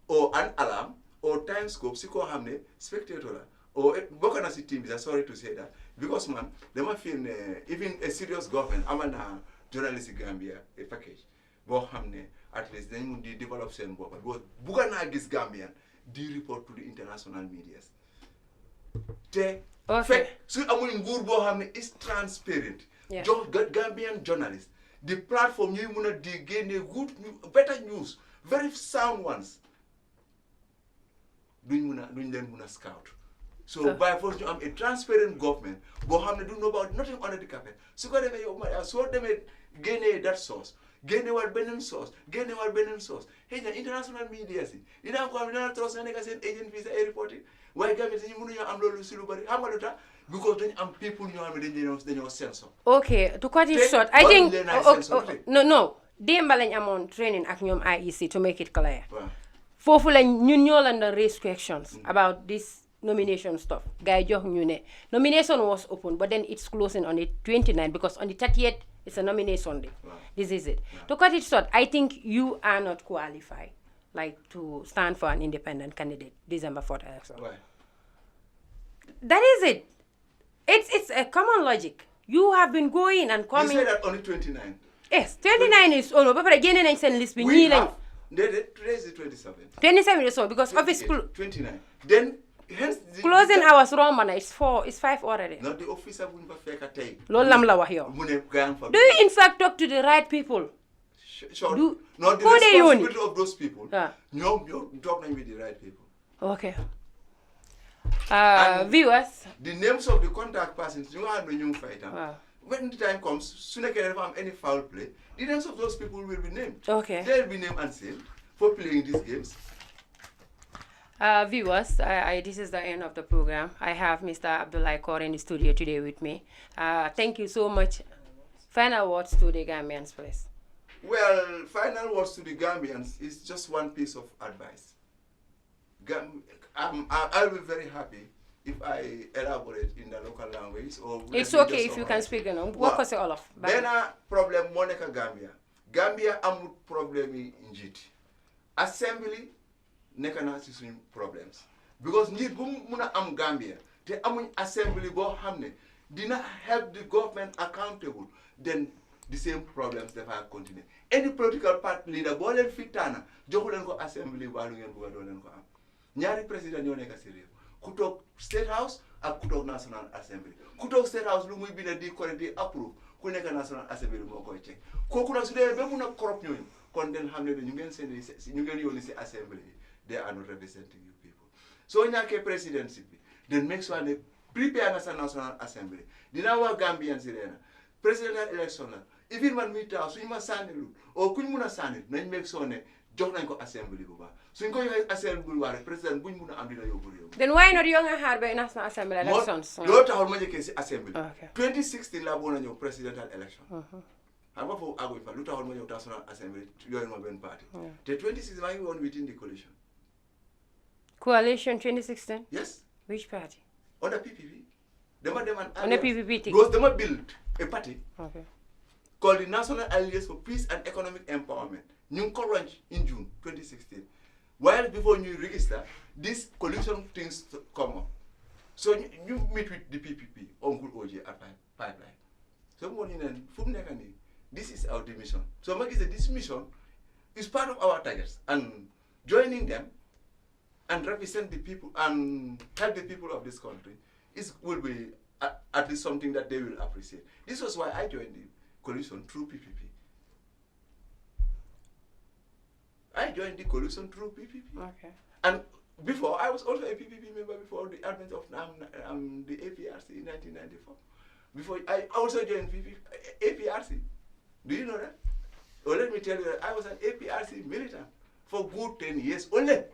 Speaker 2: or an alarm or time scope si koo xam ne spectator la or bokk na si team bi sorry to say that because man dama feel ne even a serious government amal na journalist Gambia a package boo xam ne at least dañ mun di develop seen boppa because bugga naa gis Gambian di report to the international medias te fekk su amul nguur boo xam ne is transparent jox Gambian journalist the platform ñuy mun a di génne good better news very sound ones duñ leen mun a scout so by force ñu am a transparent government boo xam ne du know about nothing under the carpet su ko defee yow soo demee génnee that source génne war beneen source xëy na international media si dina ko am dina trust na nekk seen agent bi sa ay reporting waaye Gambie si ñu mënuñoo am loolu si lu bari xam nga lu tax because dañu am people ñoo xam ne dañoo censor
Speaker 1: ok to cut it short I think no démba lañ amoon training ak ñoom IEC to make it clear foofu lañ ñun ñoo leen doon raise questions about this nomination stuff. Guy jox ñu ne nomination was open, but then it's closing on the 29th because on the 30th it's a nomination day.
Speaker 2: Wow.
Speaker 1: This is it.
Speaker 2: Yeah.
Speaker 1: To cut it short, I think you are not qualified, like to stand for an independent candidate December 4th election.
Speaker 2: Why?
Speaker 1: That is it. It's a common logic. You have been going and coming.
Speaker 2: You said that only 29.
Speaker 1: Yes, 29 is all over. But again, I send list.
Speaker 2: We have. Today is the 27.
Speaker 1: 27 is all because office
Speaker 2: 29. Then hence
Speaker 1: closing hours wrong, man. It's 5 already.
Speaker 2: Not the officer will not fake a tape.
Speaker 1: Lol lam la wax yow. Do you in fact talk to the right people?
Speaker 2: Sure.
Speaker 1: Do
Speaker 2: not the responsibility of those people.
Speaker 1: No,
Speaker 2: you're talking with the right people.
Speaker 1: Okay. Viewers.
Speaker 2: The names of the contact persons, you have the new fighter.
Speaker 1: Wow.
Speaker 2: When the time comes, soon as there any foul play, the names of those people will be named.
Speaker 1: Okay.
Speaker 2: They'll be named and saved for playing these games.
Speaker 1: Viewers, this is the end of the program. I have Mr. Abdoulie Corr in the studio today with me. Thank you so much. Final words to the Gambians, please.
Speaker 2: Well, final words to the Gambians is just one piece of advice. I'll be very happy if I elaborate in the local language. Or
Speaker 1: it's okay if you can speak, you know. What was all of?
Speaker 2: Then a problem Monica Gambia. Gambia amul problem in njit. Assembly neka na ci suñu problems. Because njit bu muna am Gambia te amuñ assembly bo xamne dina help the government accountable, then the same problems dafa continue. Any political party leader bo len fitana joxu len ko assembly walu ngeen bu do len ko am. Ñaari président ñoo nekk ci réew ku toog State House ak ku toog National Assembly ku toog State House lu muy bind di correct di approve ku nekk National Assembly moo koy check kooku nag su dee ba mun a corrupt ñooñu kon den xam ne ñu ngeen seen ñu ngeen yónni si Assembly yi they are not representing you people. soo ñàkkee presidency bi then make sure ne prepare na sa National Assembly dina wax Gambian si reena presidential election la even man muy taw suñu ma sànnilu o kuñ mun a sànni nañ make sure ne jox nañ ko Assembly bu baax suñ ko joxee Assembly waare président buñ mun a am dina yóbbu réew.
Speaker 1: Then why not yow nga xaar ba National Assembly elections?
Speaker 2: loolu taxul ma njëkkee si Assembly.
Speaker 1: 2016
Speaker 2: laa bëggoon a ñëw presidential election. xam nga foofu àgguñ fa lu taxul ma ñëw National Assembly yooyu ma benn parti. te 2016 maa ngi woon within the coalition.
Speaker 1: Coalition 2016?
Speaker 2: Yes.
Speaker 1: Which party?
Speaker 2: On the PPP.
Speaker 1: On the PPP thing?
Speaker 2: Because they build a party
Speaker 1: okay.
Speaker 2: called the National Alliance for Peace and Economic Empowerment. New launch in June 2016. While before you register, these coalition things come up. So you meet with the PPP, Uncle OJ at Pipeline. So this is our mission. So this mission is part of our targets, and joining them and represent the people and help the people of this country will be at least something that they will appreciate. This was why I joined the coalition through PPP. I joined the coalition through PPP.
Speaker 1: Okay.
Speaker 2: And before, I was also a PPP member before the advent of the APRC in 1994. Before, I also joined APRC. Do you know that? Well, let me tell you that I was an APRC militant for good 10 years only.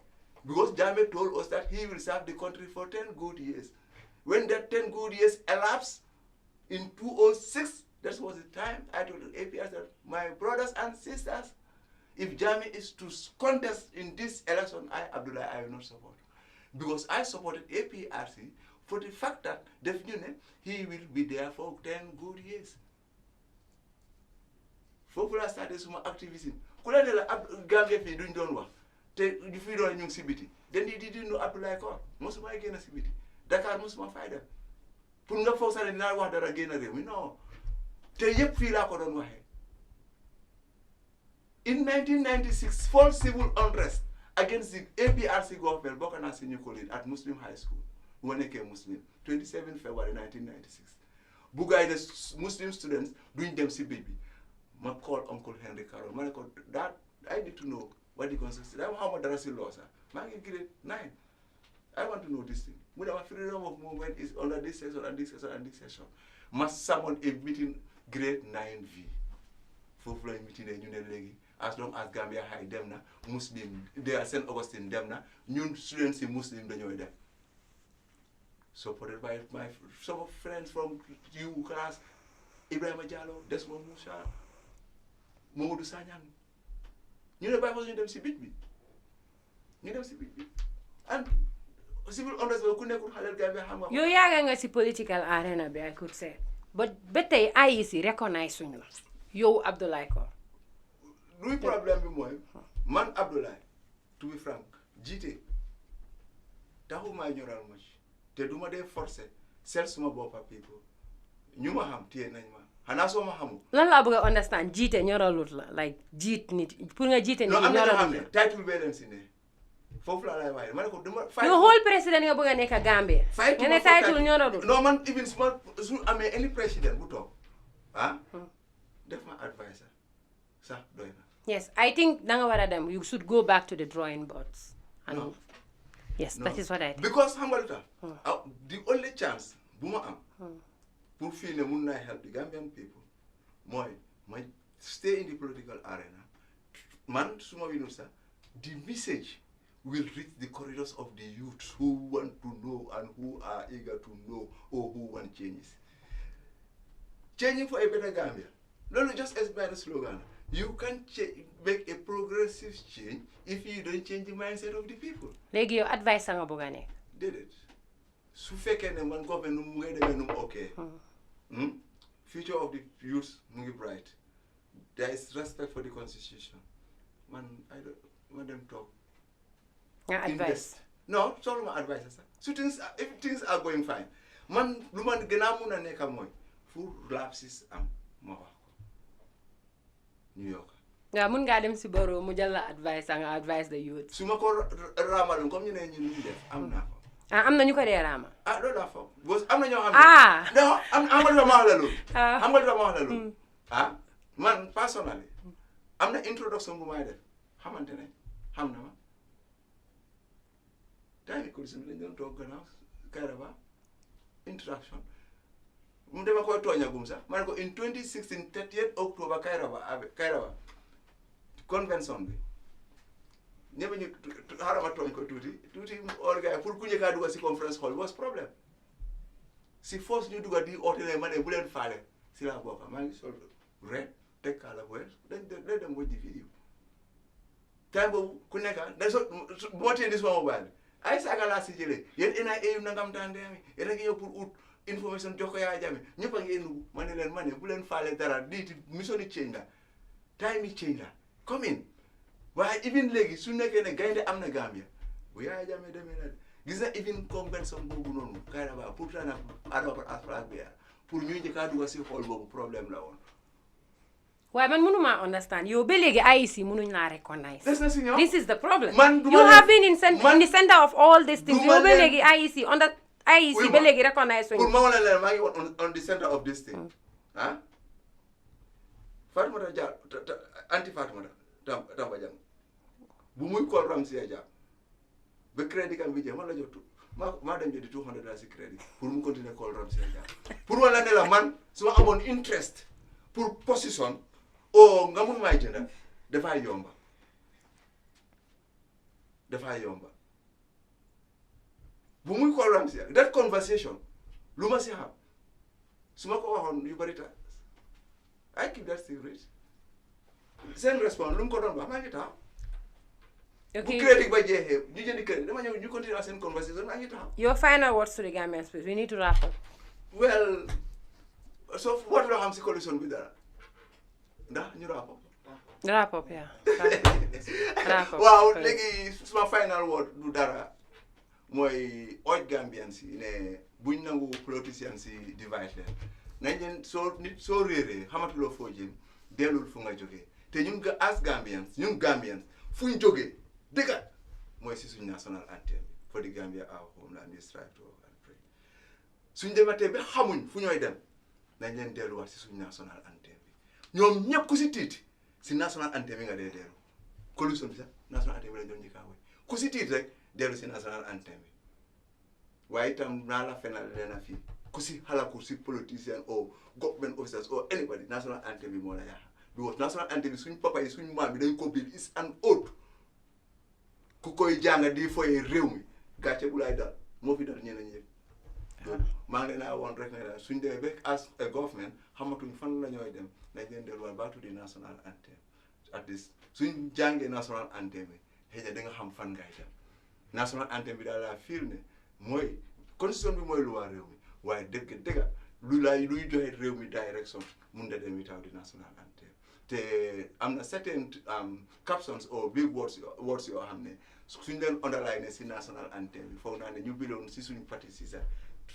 Speaker 2: Because Jammeh told us that he will serve the country for 10 good years. When that 10 good years elapsed in 2006, that was the time I told the APRC that my brothers and sisters, if Jammeh is to contest in this election, Abdullah, I will not support. Because I supported APRC for the fact that definitely he will be there for 10 good years. Fofula started some activism. Kula de la Gambia fi duñ doon wax te di fi doon ñu ci biti. Den di know Abdoulie Corr mosuma génn ci biti. Dakar mosuma fay dem. Pour nga foog sax dina wax dara génn réew mi non. Te yépp fii laa ko doon waxee. In 1996, false civil unrest against the APRC government, Bokana Senior College at Muslim High School, when I came Muslim, 27 February 1996. Bugay the Muslim students doing them CBB. I called Uncle Henry Carroll. Dad, I need to know what the constitution. I'm how much Darasi law, sir. I'm in grade 9. I want to know this thing. When our freedom of movement is under this section and this section and this section, must someone a meeting grade 9V. For flying meeting a union legi. As long as Gambia high them na Muslim, they are St. Augustine them na new students in Muslim they know them. Supported by some of friends from you class, Ibrahim Jallo, Desmond Musa, Momodu Sanyang. You know by them see beat me. ñu dem si biir bi and civil unrest ku nekkul xaleel Gambia xam nga
Speaker 1: yow yaaga nga si political arena bi I could say but ba tey IEC recognize suñu la yow Abdoulie Corr
Speaker 2: luy problème bi mooy man Abdoulie to be frank jiite taxumaa ñoral ma ci te duma dee forcé seet suma boppa people ñu ma xam téye nañ ma xanaa soo ma xamul
Speaker 1: lan laa bëgg a understand jiite ñoralut la like jiit nit pour nga jiite nit
Speaker 2: am na ñoo xam
Speaker 1: ñoralut
Speaker 2: ne title bee leen si ne foofu laa lay waaye ma ne ko duma
Speaker 1: la yow whole président nga bëgg a nekk Gambia nga ne title ñoralut
Speaker 2: non man even su amee any président bu toog def ma advisor sax doy na
Speaker 1: yes I think da nga war a dem you should go back to the drawing boards and
Speaker 2: No.
Speaker 1: yes
Speaker 2: No.
Speaker 1: that is what I think
Speaker 2: because xam nga lu tax the only chance bu ma am pour fii ne mun naa help the Gambian people mooy ma stay in the political arena man suma winul sax the message will reach the corridors of the youth who want to know and who are eager to know or who want changes. Changing for a better Gambia. No, just as by the slogan. You can make a progressive change if you don't change the mindset of the people.
Speaker 1: léegi yow advice nga bëgg a nekk
Speaker 2: Déedéet su fekkee ne man government mu ngi demee num okay. Future of the youth mu ngi bright. There is respect for the constitution. Man, man dem talk.
Speaker 1: nga advice
Speaker 2: No, sorry my advice sir. So if things are going fine. Man lu man gën a mun a nekk mooy fu lapses am ma wax ko New York.
Speaker 1: waaw mun ngaa dem si boro mu jël la advice nga advice the youth
Speaker 2: su ma ko raamaloon comme ñu ne ñun ñu def am naa ko.
Speaker 1: am na ñu ko dee raama
Speaker 2: Loolu laa foog parce que am na ñoo xam ne. non am nga lu ma wax la loolu. am nga lu ma wax la loolu. Man personally am na introduction bu may def xamante ne xam na ma. Time condition lañ doon toog gannaaw Kairaba introduction mu dema koy tooñagum sax ma ne ko in 2016 30th October Kairaba convention bi ñëpp ñu xaaral ma tooñ ko tuuti organe pour ku njëkk a dugg si conference hall was problème si force ñu dugg di oote ne ma ne bu leen faale si laa bokk maa ngi sol red teg kaala bu dañ dem wëj di vidéo time boobu ku nekk dañ so bu ma téye di suma mobile bi ay saaga laa si jëlee yéen NIA yu nangam tàndeemi yéen a ngi ñëw pour ut information jox ko Yaya Jammeh ñëpp a ngi nugu ma ne leen bu leen faale dara diiti mission yi change la time yi change la come in waaye even léegi su nekkee ne gaynde am na Gambia bu Yaya Jammeh demee na gis na even convention boobu noonu Kairaba pour tana adopte aspirant bi pour ñuy njëkk a dugg si xool boobu problème la woon.
Speaker 1: waaye man mënuma understand yow ba léegi IEC mënuñ laa recognize this is the problem you have been in the center of all these things yow ba léegi IEC on the IEC ba léegi recognize
Speaker 2: pour ma wane leen maa ngi on the center of this thing Fatoumata Dia anti Fatoumata Tamba Jang bu muy call Ramsia Dia ba crédit kam bi jeex man la jot maa dem jëndi $200 si crédit pour mu continuer call Ramsia Dia pour wala ne la man su ma amoon interest pour position nga mun maay jënda dafay yomba bu muy call Ramsia that conversation lu ma si xam su ma ko waxoon yu bari ta I keep that secret seen response lu mu ko doon wax maa ngi taxaw bu crédit ba jeexee ñu jëndi crédit dama ñëw ñu continuer seen conversation maa ngi taxaw
Speaker 1: your final words to the Gambian space we need to wrap up
Speaker 2: well so what loo xam si coalition bi dara ndax ñu wrap up waaw léegi suma final word du dara mooy oj Gambian si ne buñ nangu politician si divide leen nañ leen soo réeree xamatuloo foo jëm dellul fu nga jógee te ñun as Gambians fu ñu jógee dëgga mooy si suñ national anthem for the Gambia our homeland we strive to and pray suñ dematee ba xamuñ fu ñooy dem nañ leen delluwaat si suñ national anthem bi ñoom ñëpp ku si tiit si national anthem bi nga dee dellu coalition bi sax national anthem bi lañ doon njëkkaa woy ku si tiit rek dellu si national anthem bi waaye itam naa la fenal leen a fii ku si xalaku si politician or government officers or anybody national anthem bi moo la yaaxa because national anthem bi suñ papa yi suñ maam bi dañ ko biir is an oath ku koy jàng di foyee réew mi gàcce bu lay dal moo fi dal ñeneen ñëpp donc maa ngi leen a woon rek ne la suñ demee ba as a government xamatuñ fan la ñooy dem nañ leen delluwaat back to the national anthem at least suñ jàngee national anthem bi xëy na da nga xam fan ngay dem national anthem bi daal laa fiil ne mooy constitution bi mooy loi réew mi waaye dëgg luy joxe réew mi direction mun da dem without the national anthem te am na certain captions or big words yoo xam ne suñ leen underline ne si national anthem bi foog naa ne ñu biloon si suñ parti si sax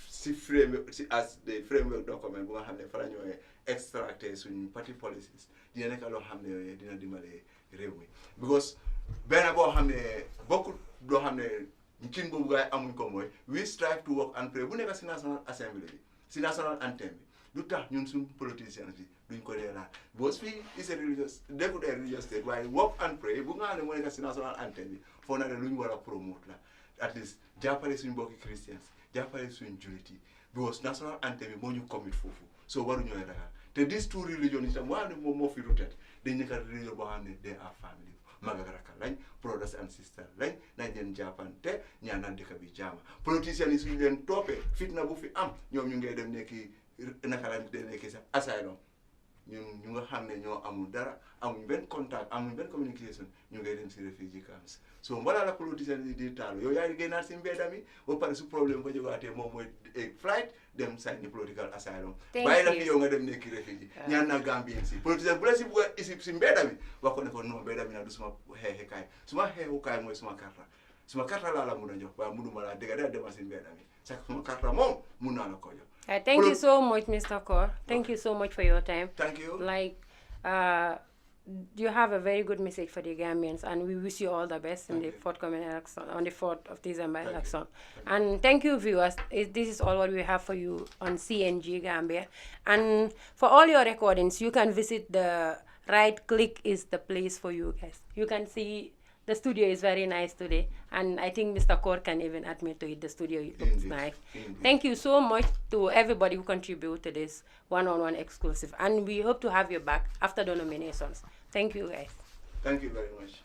Speaker 2: si framework si as the framework document bu nga xam ne fa la ñooy extracté suñ party policies dina nekk loo xam ne dina dimbale réew mi because benn boo xam ne bokkul loo xam ne kin boobu gaay amuñ ko mooy we strive to work and pray bu nekk si national assembly bi si national anthem bi lu tax ñun suñ politiciens bi duñ ko dee laal because fii is a religious nekkul a religious state waaye work and pray bu nga xam ne moo nekk si national anthem bi foo na ne lu ñu war a promote la at least jàppale suñ mbokki christians jàppale suñ jullit yi because national anthem bi moo ñu commit foofu so waruñooy ragal te these two religions itam waa ne moom moo fi rutet dañ nekk religion boo xam ne they are family mag ak rakk lañ brothers and sisters lañ nañ leen jàppante ñaanal dëkk bi jaama politiciens yi suñu leen toppee fitna bu fi am ñoom ñu ngay dem nekki naka la de nekki sax asylum ñun ñu nga xam ne ñoo amul dara amuñ benn contact amuñ benn communication ñu ngay dem si refugee camps so wala la politiciens yi di taalu yow yaa ngi génnaat si mbedda mi ba pare su problème ba jógaatee moom mooy flight dem sign political asylum bàyyi la fi yow nga dem nekki refugee ñaan na Gambien si politicien bu la si bugg a isi si mbedda mi wax ko ne ko non mbedda mi nag du suma xeexekaay suma xeexukaay mooy suma karta laa la mun a jox waaye munuma laa dégg da demal si mbedda mi sax suma karta moom mun naa la ko jox.
Speaker 1: Thank you so much, Mr. Corr. Thank you so much for your time.
Speaker 2: Thank you.
Speaker 1: You have a very good message for the Gambians, and we wish you all the best in the forthcoming election, on the 4th of December election. And thank you, viewers. This is all what we have for you on CNG Gambia. And for all your recordings, you can visit the right click is the place for you guys. You can see the studio is very nice today, and I think Mr. Corr can even admit to it. The studio looks nice. Thank you so much to everybody who contributed to this one-on-one exclusive, and we hope to have you back after the nominations. Thank you, guys.
Speaker 2: Thank you very much.